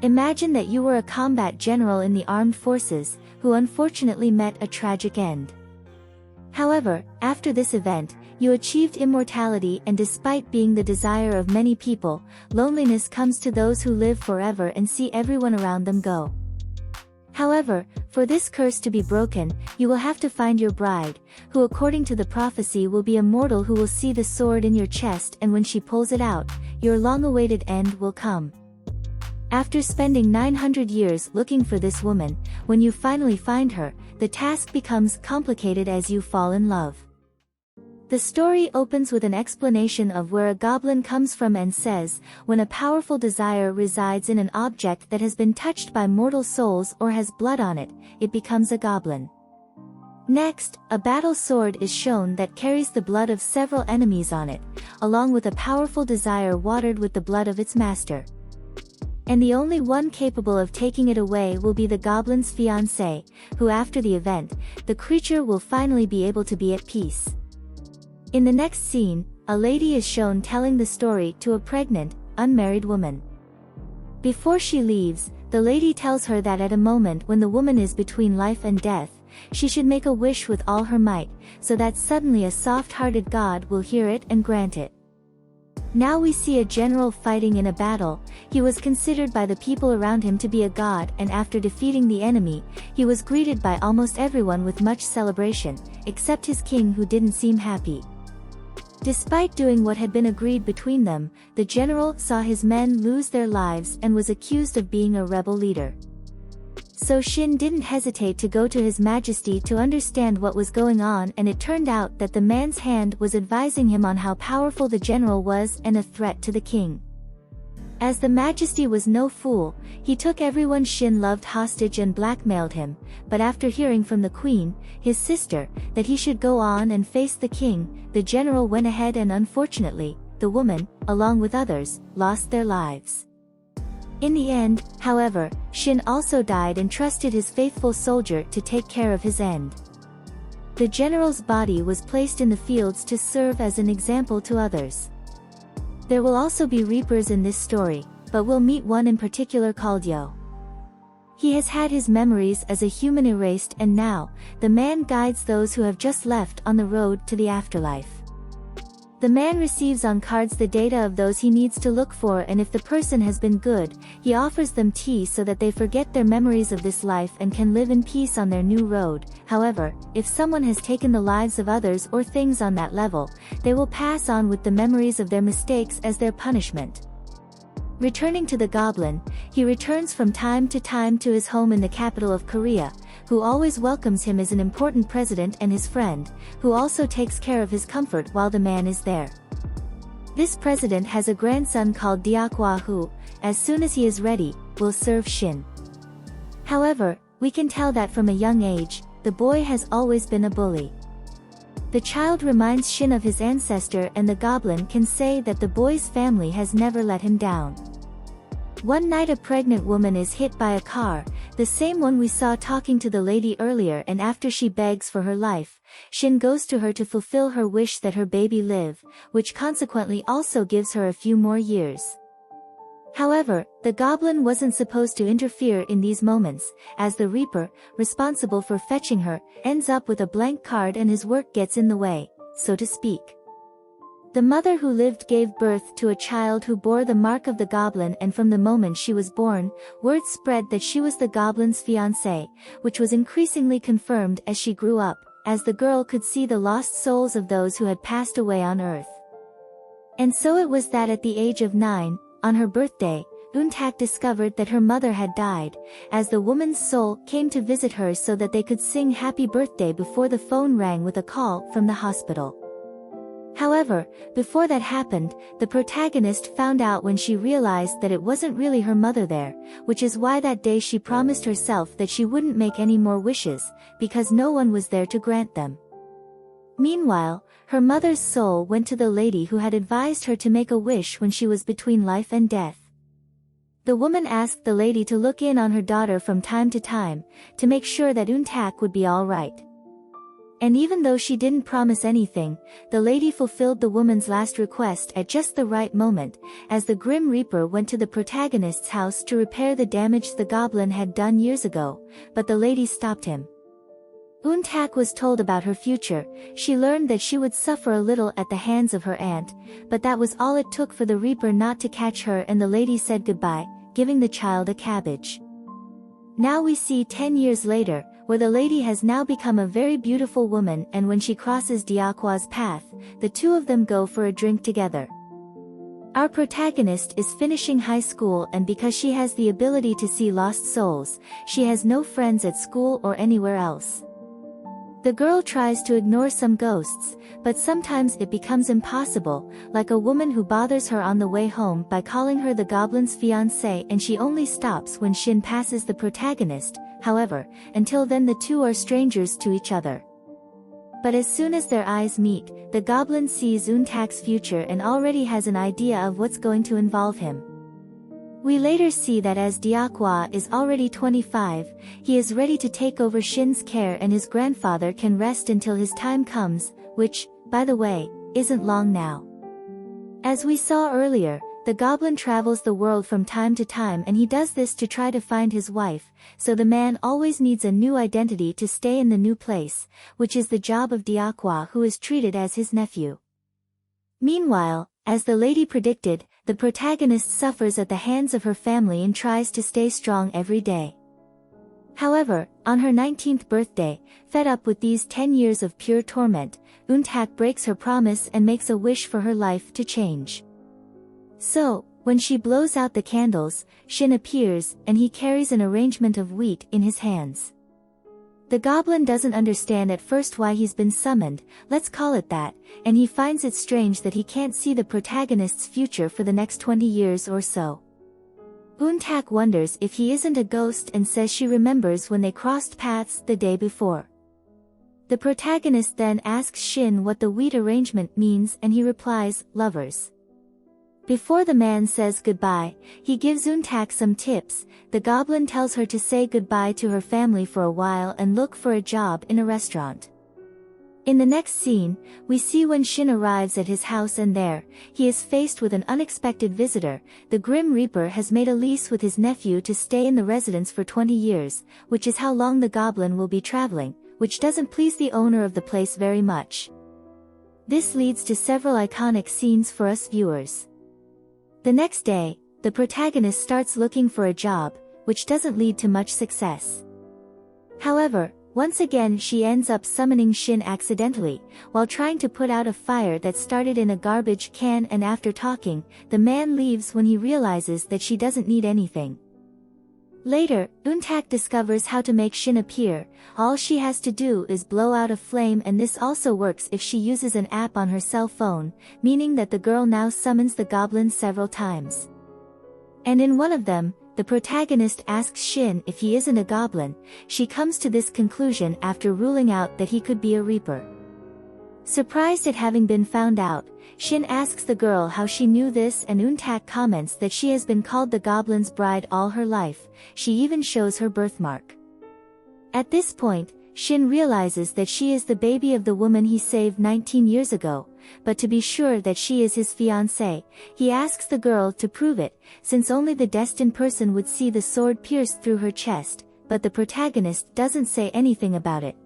Imagine that you were a combat general in the armed forces, who unfortunately met a tragic end. However, after this event, you achieved immortality, and despite being the desire of many people, loneliness comes to those who live forever and see everyone around them go. However, for this curse to be broken, you will have to find your bride, who according to the prophecy will be a mortal who will see the sword in your chest, and when she pulls it out, your long-awaited end will come. After spending 900 years looking for this woman, when you finally find her, the task becomes complicated as you fall in love. The story opens with an explanation of where a goblin comes from and says, when a powerful desire resides in an object that has been touched by mortal souls or has blood on it, it becomes a goblin. Next, a battle sword is shown that carries the blood of several enemies on it, along with a powerful desire watered with the blood of its master. And the only one capable of taking it away will be the goblin's fiancé, who after the event, the creature will finally be able to be at peace. In the next scene, a lady is shown telling the story to a pregnant, unmarried woman. Before she leaves, the lady tells her that at a moment when the woman is between life and death, she should make a wish with all her might, so that suddenly a soft-hearted god will hear it and grant it. Now we see a general fighting in a battle. He was considered by the people around him to be a god, and after defeating the enemy, he was greeted by almost everyone with much celebration, except his king, who didn't seem happy. Despite doing what had been agreed between them, the general saw his men lose their lives and was accused of being a rebel leader. So Shin didn't hesitate to go to His Majesty to understand what was going on, and it turned out that the man's hand was advising him on how powerful the general was and a threat to the king. As the Majesty was no fool, he took everyone Shin loved hostage and blackmailed him, but after hearing from the queen, his sister, that he should go on and face the king, the general went ahead, and unfortunately, the woman, along with others, lost their lives. In the end, however, Shin also died and trusted his faithful soldier to take care of his end. The general's body was placed in the fields to serve as an example to others. There will also be reapers in this story, but we'll meet one in particular called Yo. He has had his memories as a human erased, and now, the man guides those who have just left on the road to the afterlife. The man receives on cards the data of those he needs to look for, and if the person has been good, he offers them tea so that they forget their memories of this life and can live in peace on their new road. However, if someone has taken the lives of others or things on that level, they will pass on with the memories of their mistakes as their punishment. Returning to the goblin, he returns from time to time to his home in the capital of Korea, who always welcomes him as an important president and his friend, who also takes care of his comfort while the man is there. This president has a grandson called Deokhwa who, as soon as he is ready, will serve Shin. However, we can tell that from a young age, the boy has always been a bully. The child reminds Shin of his ancestor, and the goblin can say that the boy's family has never let him down. One night a pregnant woman is hit by a car, the same one we saw talking to the lady earlier, and after she begs for her life, Shin goes to her to fulfill her wish that her baby live, which consequently also gives her a few more years. However, the goblin wasn't supposed to interfere in these moments, as the reaper, responsible for fetching her, ends up with a blank card and his work gets in the way, so to speak. The mother who lived gave birth to a child who bore the mark of the goblin, and from the moment she was born, word spread that she was the goblin's fiancé, which was increasingly confirmed as she grew up, as the girl could see the lost souls of those who had passed away on earth. And so it was that at the age of 9, on her birthday, Untak discovered that her mother had died, as the woman's soul came to visit her so that they could sing happy birthday before the phone rang with a call from the hospital. However, before that happened, the protagonist found out when she realized that it wasn't really her mother there, which is why that day she promised herself that she wouldn't make any more wishes, because no one was there to grant them. Meanwhile, her mother's soul went to the lady who had advised her to make a wish when she was between life and death. The woman asked the lady to look in on her daughter from time to time, to make sure that Untak would be all right. And even though she didn't promise anything, the lady fulfilled the woman's last request at just the right moment, as the Grim Reaper went to the protagonist's house to repair the damage the goblin had done years ago, but the lady stopped him. Untak was told about her future. She learned that she would suffer a little at the hands of her aunt, but that was all it took for the Reaper not to catch her, and the lady said goodbye, giving the child a cabbage. Now we see 10 years later, where the lady has now become a very beautiful woman, and when she crosses Diakwa's path, the two of them go for a drink together. Our protagonist is finishing high school, and because she has the ability to see lost souls, she has no friends at school or anywhere else. The girl tries to ignore some ghosts, but sometimes it becomes impossible, like a woman who bothers her on the way home by calling her the goblin's fiancé, and she only stops when Shin passes the protagonist. However, until then the two are strangers to each other. But as soon as their eyes meet, the goblin sees Untak's future and already has an idea of what's going to involve him. We later see that as Diakwa is already 25, he is ready to take over Shin's care, and his grandfather can rest until his time comes, which, by the way, isn't long now. As we saw earlier, the goblin travels the world from time to time, and he does this to try to find his wife, so the man always needs a new identity to stay in the new place, which is the job of Diakwa, who is treated as his nephew. Meanwhile, as the lady predicted, the protagonist suffers at the hands of her family and tries to stay strong every day. However, on her 19th birthday, fed up with these 10 years of pure torment, Untak breaks her promise and makes a wish for her life to change. So, when she blows out the candles, Shin appears, and he carries an arrangement of wheat in his hands. The goblin doesn't understand at first why he's been summoned, let's call it that, and he finds it strange that he can't see the protagonist's future for the next 20 years or so. Untak wonders if he isn't a ghost and says she remembers when they crossed paths the day before. The protagonist then asks Shin what the wheat arrangement means, and he replies, lovers. Before the man says goodbye, he gives Untak some tips. The goblin tells her to say goodbye to her family for a while and look for a job in a restaurant. In the next scene, we see when Shin arrives at his house, and there, he is faced with an unexpected visitor. The Grim Reaper has made a lease with his nephew to stay in the residence for 20 years, which is how long the goblin will be traveling, which doesn't please the owner of the place very much. This leads to several iconic scenes for us viewers. The next day, the protagonist starts looking for a job, which doesn't lead to much success. However, once again she ends up summoning Shin accidentally, while trying to put out a fire that started in a garbage can, and after talking, the man leaves when he realizes that she doesn't need anything. Later, Untak discovers how to make Shin appear. All she has to do is blow out a flame, and this also works if she uses an app on her cell phone, meaning that the girl now summons the goblin several times. And in one of them, the protagonist asks Shin if he isn't a goblin. She comes to this conclusion after ruling out that he could be a reaper. Surprised at having been found out, Shin asks the girl how she knew this, and Untak comments that she has been called the goblin's bride all her life. She even shows her birthmark. At this point, Shin realizes that she is the baby of the woman he saved 19 years ago, but to be sure that she is his fiancée, he asks the girl to prove it, since only the destined person would see the sword pierced through her chest, but the protagonist doesn't say anything about it.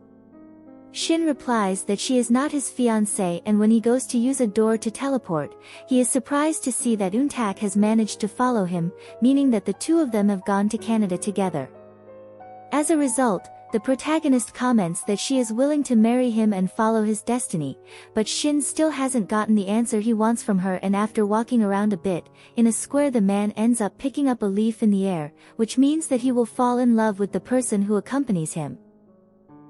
Shin replies that she is not his fiancée, and when he goes to use a door to teleport, he is surprised to see that Untak has managed to follow him, meaning that the two of them have gone to Canada together. As a result, the protagonist comments that she is willing to marry him and follow his destiny, but Shin still hasn't gotten the answer he wants from her, and after walking around a bit, in a square, the man ends up picking up a leaf in the air, which means that he will fall in love with the person who accompanies him.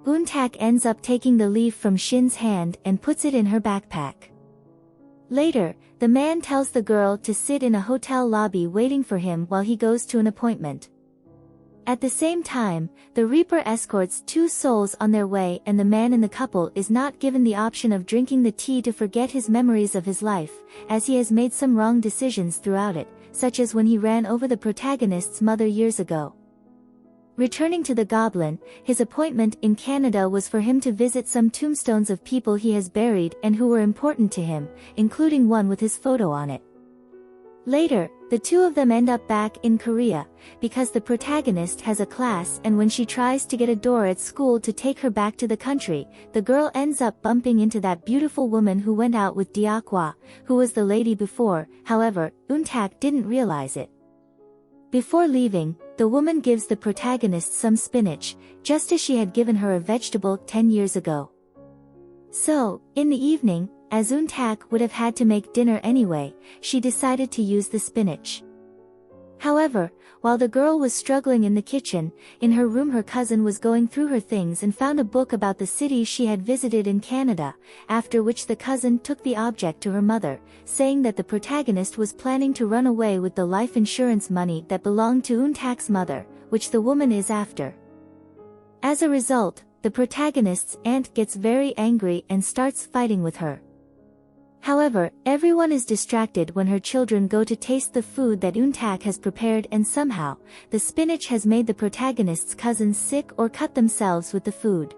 Untak ends up taking the leaf from Shin's hand and puts it in her backpack. Later, the man tells the girl to sit in a hotel lobby waiting for him while he goes to an appointment. At the same time, the Reaper escorts two souls on their way, and the man in the couple is not given the option of drinking the tea to forget his memories of his life, as he has made some wrong decisions throughout it, such as when he ran over the protagonist's mother years ago. Returning to the goblin, his appointment in Canada was for him to visit some tombstones of people he has buried and who were important to him, including one with his photo on it. Later, the two of them end up back in Korea, because the protagonist has a class, and when she tries to get a door at school to take her back to the country, the girl ends up bumping into that beautiful woman who went out with Diakwa, who was the lady before. However, Untak didn't realize it. Before leaving, the woman gives the protagonist some spinach, just as she had given her a vegetable 10 years ago. So, in the evening, as Untak would have had to make dinner anyway, she decided to use the spinach. However, while the girl was struggling in the kitchen, in her room her cousin was going through her things and found a book about the cities she had visited in Canada, after which the cousin took the object to her mother, saying that the protagonist was planning to run away with the life insurance money that belonged to Untak's mother, which the woman is after. As a result, the protagonist's aunt gets very angry and starts fighting with her. However, everyone is distracted when her children go to taste the food that Untak has prepared, and somehow, the spinach has made the protagonist's cousins sick or cut themselves with the food.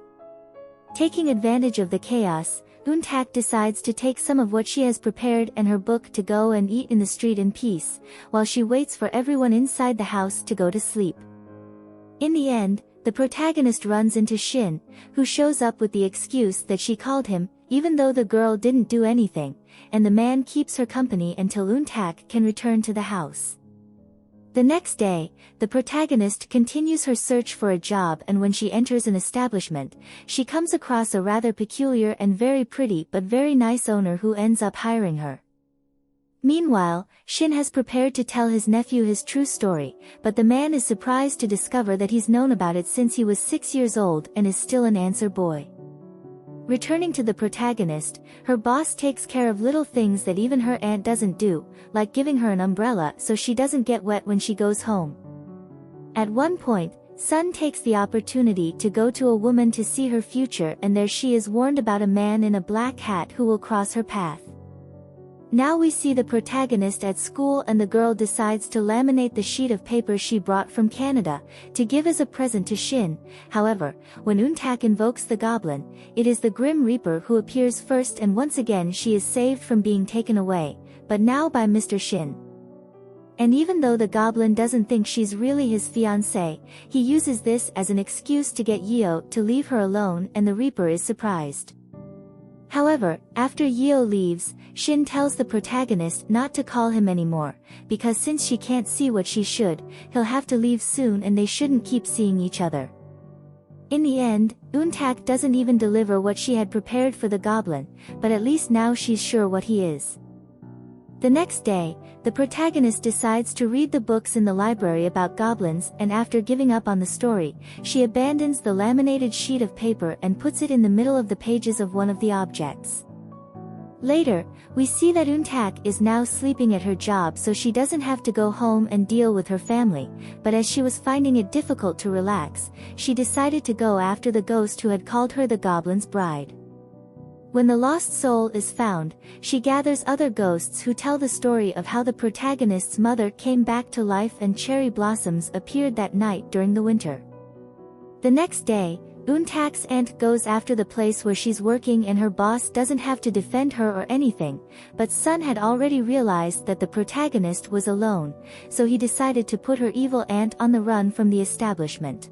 Taking advantage of the chaos, Untak decides to take some of what she has prepared and her book to go and eat in the street in peace, while she waits for everyone inside the house to go to sleep. In the end, the protagonist runs into Shin, who shows up with the excuse that she called him, even though the girl didn't do anything, and the man keeps her company until Untak can return to the house. The next day, the protagonist continues her search for a job, and when she enters an establishment, she comes across a rather peculiar and very pretty but very nice owner who ends up hiring her. Meanwhile, Shin has prepared to tell his nephew his true story, but the man is surprised to discover that he's known about it since he was 6 years old and is still an answer boy. Returning to the protagonist, her boss takes care of little things that even her aunt doesn't do, like giving her an umbrella so she doesn't get wet when she goes home. At one point, Sun takes the opportunity to go to a woman to see her future, and there she is warned about a man in a black hat who will cross her path. Now we see the protagonist at school, and the girl decides to laminate the sheet of paper she brought from Canada, to give as a present to Shin. However, when Untak invokes the goblin, it is the Grim Reaper who appears first, and once again she is saved from being taken away, but now by Mr. Shin. And even though the goblin doesn't think she's really his fiancée, he uses this as an excuse to get Yeo to leave her alone, and the Reaper is surprised. However, after Yeo leaves, Shin tells the protagonist not to call him anymore, because since she can't see what she should, he'll have to leave soon and they shouldn't keep seeing each other. In the end, Untak doesn't even deliver what she had prepared for the goblin, but at least now she's sure what he is. The next day, the protagonist decides to read the books in the library about goblins, and after giving up on the story, she abandons the laminated sheet of paper and puts it in the middle of the pages of one of the objects. Later, we see that Untak is now sleeping at her job so she doesn't have to go home and deal with her family, but as she was finding it difficult to relax, she decided to go after the ghost who had called her the goblin's bride. When the lost soul is found, she gathers other ghosts who tell the story of how the protagonist's mother came back to life and cherry blossoms appeared that night during the winter. The next day, Untak's aunt goes after the place where she's working, and her boss doesn't have to defend her or anything, but Sun had already realized that the protagonist was alone, so he decided to put her evil aunt on the run from the establishment.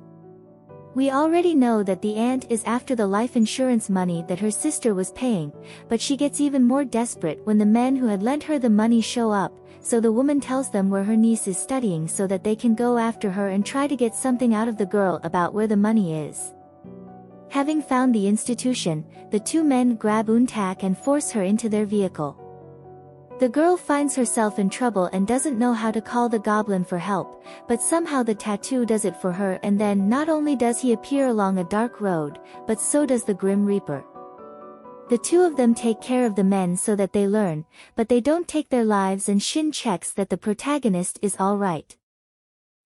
We already know that the aunt is after the life insurance money that her sister was paying, but she gets even more desperate when the men who had lent her the money show up, so the woman tells them where her niece is studying so that they can go after her and try to get something out of the girl about where the money is. Having found the institution, the two men grab Untak and force her into their vehicle. The girl finds herself in trouble and doesn't know how to call the goblin for help, but somehow the tattoo does it for her, and then not only does he appear along a dark road, but so does the Grim Reaper. The two of them take care of the men so that they learn, but they don't take their lives, and Shin checks that the protagonist is alright.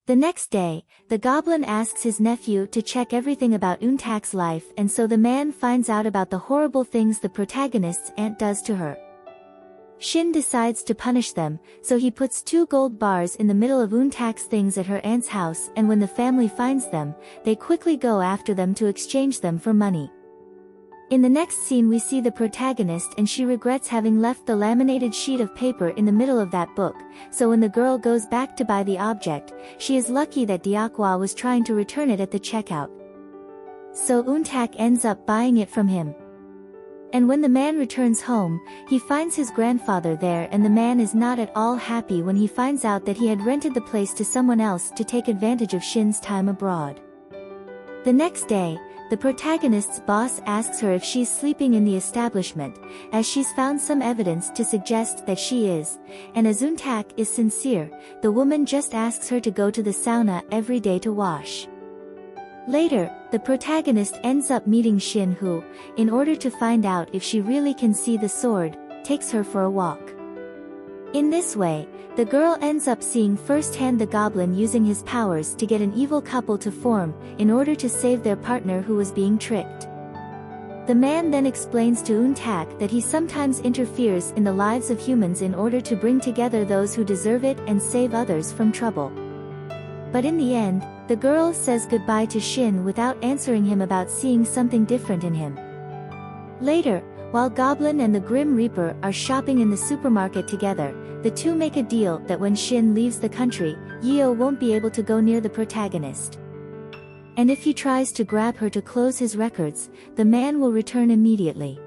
The next day, the goblin asks his nephew to check everything about Untak's life, and so the man finds out about the horrible things the protagonist's aunt does to her. Shin decides to punish them, so he puts 2 gold bars in the middle of Untak's things at her aunt's house, and when the family finds them, they quickly go after them to exchange them for money. In the next scene we see the protagonist and she regrets having left the laminated sheet of paper in the middle of that book, so when the girl goes back to buy the object, she is lucky that Diakwa was trying to return it at the checkout. So Untak ends up buying it from him. And when the man returns home, he finds his grandfather there, and the man is not at all happy when he finds out that he had rented the place to someone else to take advantage of Shin's time abroad. The next day, the protagonist's boss asks her if she's sleeping in the establishment, as she's found some evidence to suggest that she is, and as Untak is sincere, the woman just asks her to go to the sauna every day to wash. Later, the protagonist ends up meeting Shin, who, in order to find out if she really can see the sword, takes her for a walk. In this way, the girl ends up seeing firsthand the goblin using his powers to get an evil couple to form, in order to save their partner who was being tricked. The man then explains to Untak that he sometimes interferes in the lives of humans in order to bring together those who deserve it and save others from trouble. But in the end, the girl says goodbye to Shin without answering him about seeing something different in him. Later, while Goblin and the Grim Reaper are shopping in the supermarket together, the two make a deal that when Shin leaves the country, Yeo won't be able to go near the protagonist. And if he tries to grab her to close his records, the man will return immediately.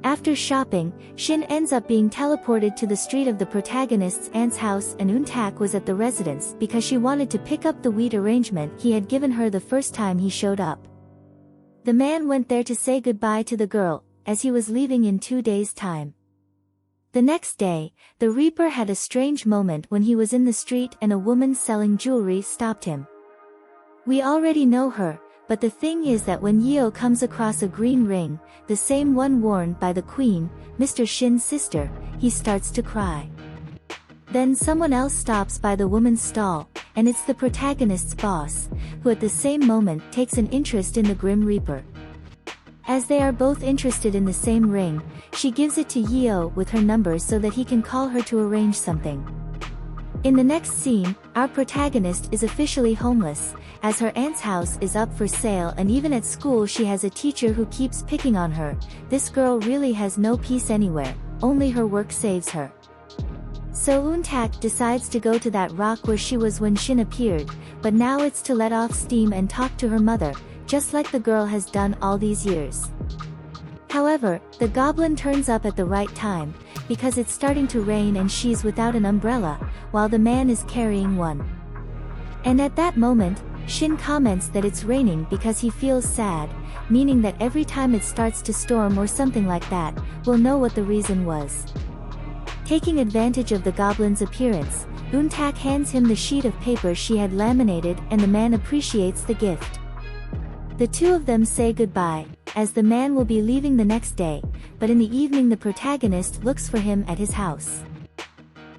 After shopping, Shin ends up being teleported to the street of the protagonist's aunt's house, and Untak was at the residence because she wanted to pick up the wheat arrangement he had given her the first time he showed up. The man went there to say goodbye to the girl, as he was leaving in 2 days' time. The next day, the Reaper had a strange moment when he was in the street and a woman selling jewelry stopped him. We already know her, but the thing is that when Yeo comes across a green ring, the same one worn by the queen, Mr. Shin's sister, he starts to cry. Then someone else stops by the woman's stall, and it's the protagonist's boss, who at the same moment takes an interest in the Grim Reaper. As they are both interested in the same ring, she gives it to Yeo with her number so that he can call her to arrange something. In the next scene, our protagonist is officially homeless, as her aunt's house is up for sale, and even at school she has a teacher who keeps picking on her. This girl really has no peace anywhere, only her work saves her. So Untak decides to go to that rock where she was when Shin appeared, but now it's to let off steam and talk to her mother, just like the girl has done all these years. However, the goblin turns up at the right time, because it's starting to rain and she's without an umbrella, while the man is carrying one. And at that moment, Shin comments that it's raining because he feels sad, meaning that every time it starts to storm or something like that, we'll know what the reason was. Taking advantage of the goblin's appearance, Untak hands him the sheet of paper she had laminated, and the man appreciates the gift. The two of them say goodbye, as the man will be leaving the next day, but in the evening the protagonist looks for him at his house.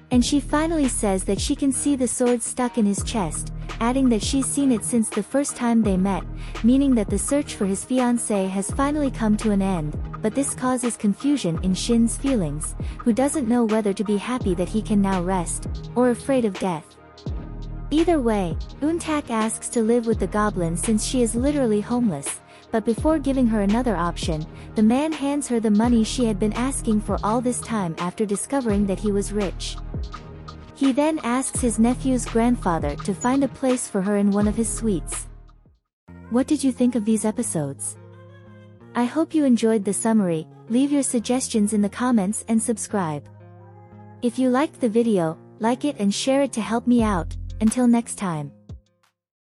And she finally says that she can see the sword stuck in his chest, adding that she's seen it since the first time they met, meaning that the search for his fiancée has finally come to an end, but this causes confusion in Shin's feelings, who doesn't know whether to be happy that he can now rest, or afraid of death. Either way, Untak asks to live with the goblin since she is literally homeless, but before giving her another option, the man hands her the money she had been asking for all this time after discovering that he was rich. He then asks his nephew's grandfather to find a place for her in one of his suites. What did you think of these episodes? I hope you enjoyed the summary. Leave your suggestions in the comments and subscribe. If you liked the video, like it and share it to help me out. Until next time.